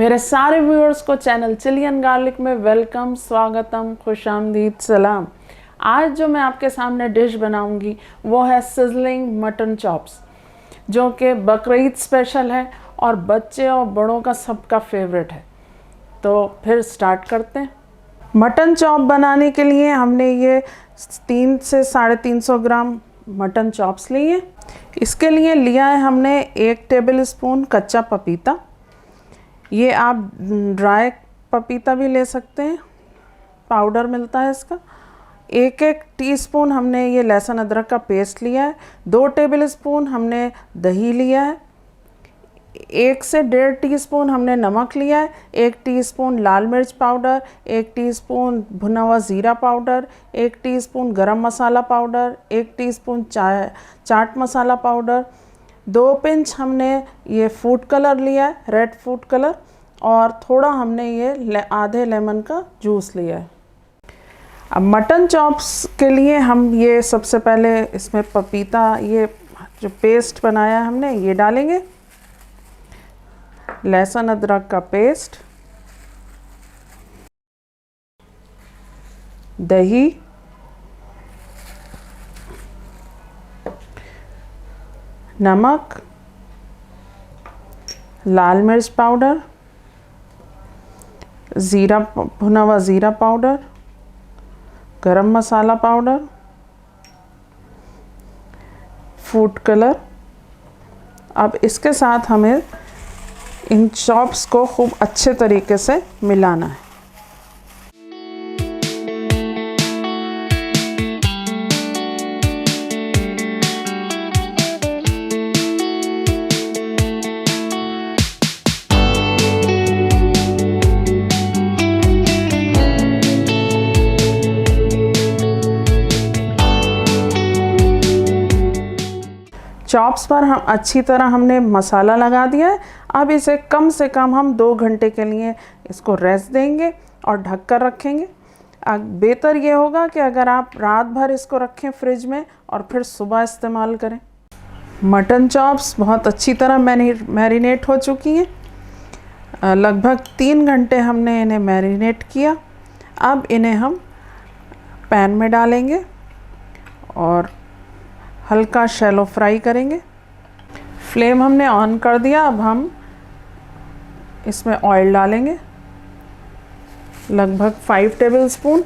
मेरे सारे व्यूअर्स को चैनल चिली एंड गार्लिक में वेलकम, स्वागतम, खुशामदीद, सलाम। आज जो मैं आपके सामने डिश बनाऊंगी वो है सिजलिंग मटन चॉप्स, जो कि बकरीद स्पेशल है और बच्चे और बड़ों का सबका फेवरेट है। तो फिर स्टार्ट करते हैं। मटन चॉप बनाने के लिए हमने ये 300 से 350 ग्राम मटन चॉप्स लिए। इसके लिए लिया है हमने 1 टेबल स्पून कच्चा पपीता। ये आप ड्राई पपीता भी ले सकते हैं, पाउडर मिलता है इसका। 1 टीस्पून हमने ये लहसुन अदरक का पेस्ट लिया है। 2 टेबल स्पून हमने दही लिया है। 1 से 1.5 टीस्पून हमने नमक लिया है। 1 टीस्पून लाल मिर्च पाउडर, 1 टीस्पून भुना हुआ ज़ीरा पाउडर, 1 टीस्पून गरम मसाला powder, 1 teaspoon chaat masala powder, 2 pinch हमने ये फूड कलर लिया है, रेड फूड कलर, और थोड़ा हमने ये आधे लेमन का जूस लिया है। अब मटन चॉप्स के लिए हम ये सबसे पहले इसमें पपीता, ये जो पेस्ट बनाया है हमने, ये डालेंगे। लहसुन अदरक का पेस्ट, दही, नमक, लाल मिर्च पाउडर, ज़ीरा, भुना हुआ ज़ीरा पाउडर, गरम मसाला पाउडर, फूड कलर। अब इसके साथ हमें इन चॉप्स को खूब अच्छे तरीके से मिलाना है। चॉप्स पर हम अच्छी तरह हमने मसाला लगा दिया है। अब इसे कम से कम हम 2 घंटे के लिए इसको रेस्ट देंगे और ढक कर रखेंगे। बेहतर ये होगा कि अगर आप रात भर इसको रखें फ्रिज में और फिर सुबह इस्तेमाल करें। मटन चॉप्स बहुत अच्छी तरह मैरिनेट हो चुकी हैं। लगभग 3 घंटे हमने इन्हें मैरिनेट किया। अब इन्हें हम पैन में डालेंगे और हल्का शैलो फ्राई करेंगे। फ्लेम हमने ऑन कर दिया। अब हम इसमें ऑयल डालेंगे, लगभग 5 टेबल स्पून।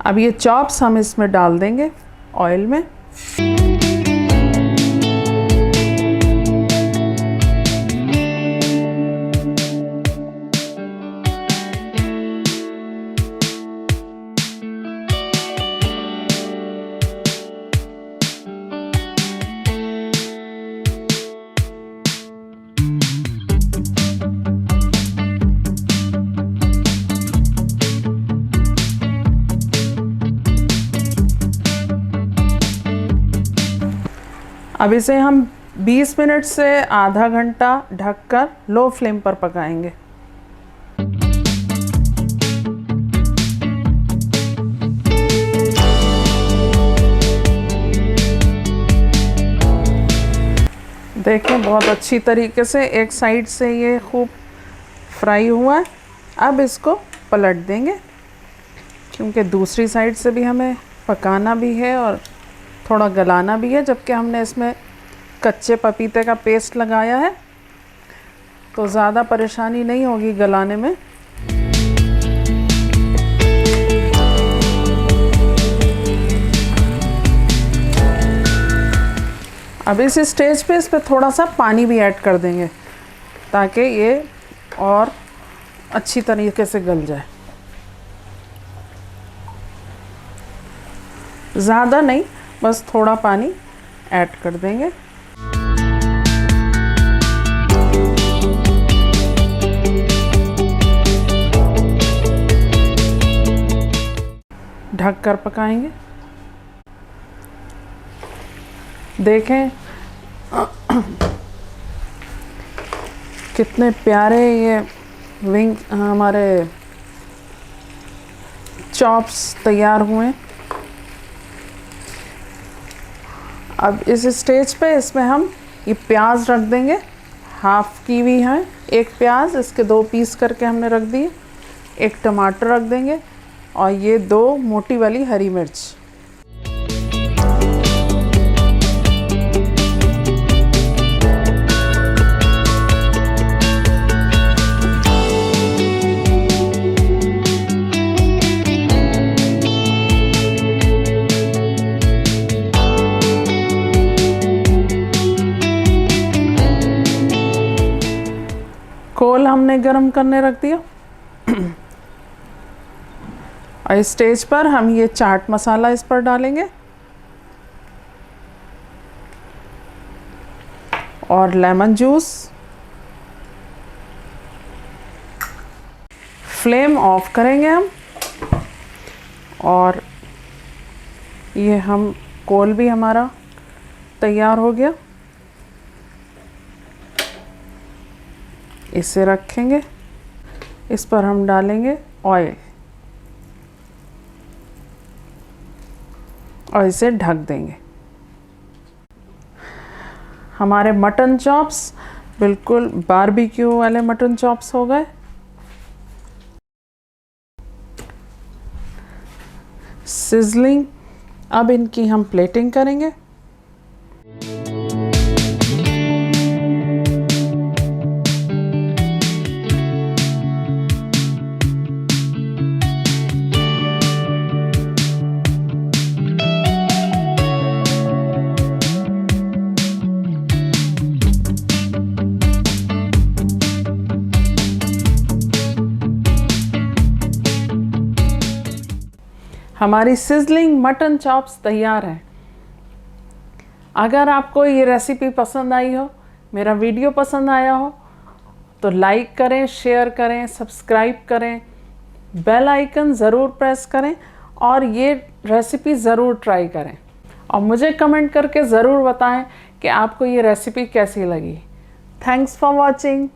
अब ये चॉप्स हम इसमें डाल देंगे ऑयल में। अब इसे हम 20 मिनट से आधा घंटा ढककर लो फ्लेम पर पकाएंगे। देखें, बहुत अच्छी तरीके से एक साइड से ये खूब फ्राई हुआ है। अब इसको पलट देंगे, क्योंकि दूसरी साइड से भी हमें पकाना भी है और थोड़ा गलाना भी है। जबकि हमने इसमें कच्चे पपीते का पेस्ट लगाया है तो ज़्यादा परेशानी नहीं होगी गलाने में। अब इस स्टेज पे इस पर थोड़ा सा पानी भी ऐड कर देंगे ताकि ये और अच्छी तरीके से गल जाए। ज़्यादा नहीं, बस थोड़ा पानी ऐड कर देंगे। ढक कर पकाएंगे। देखें कितने प्यारे ये विंग हमारे चॉप्स तैयार हुए। अब इस स्टेज पे इसमें हम ये प्याज रख देंगे हाफ कीवी है, एक प्याज, इसके 2 पीस करके हमने रख दिए, एक टमाटर रख देंगे और ये 2 मोटी वाली हरी मिर्च। कोल हमने गरम करने रख दिया और इस स्टेज पर हम ये चाट मसाला इस पर डालेंगे और लेमन जूस। फ्लेम ऑफ करेंगे हम और ये हम कोल भी हमारा तैयार हो गया। इसे रखेंगे, इस पर हम डालेंगे ऑयल और इसे ढक देंगे। हमारे मटन चॉप्स बिल्कुल बारबेक्यू वाले मटन चॉप्स हो गए। सिजलिंग। अब इनकी हम प्लेटिंग करेंगे। हमारी सिजलिंग मटन चॉप्स तैयार है। अगर आपको ये रेसिपी पसंद आई हो, मेरा वीडियो पसंद आया हो, तो लाइक करें, शेयर करें, सब्सक्राइब करें, बेल आइकन ज़रूर प्रेस करें और ये रेसिपी ज़रूर ट्राई करें और मुझे कमेंट करके ज़रूर बताएं कि आपको ये रेसिपी कैसी लगी। Thanks for watching.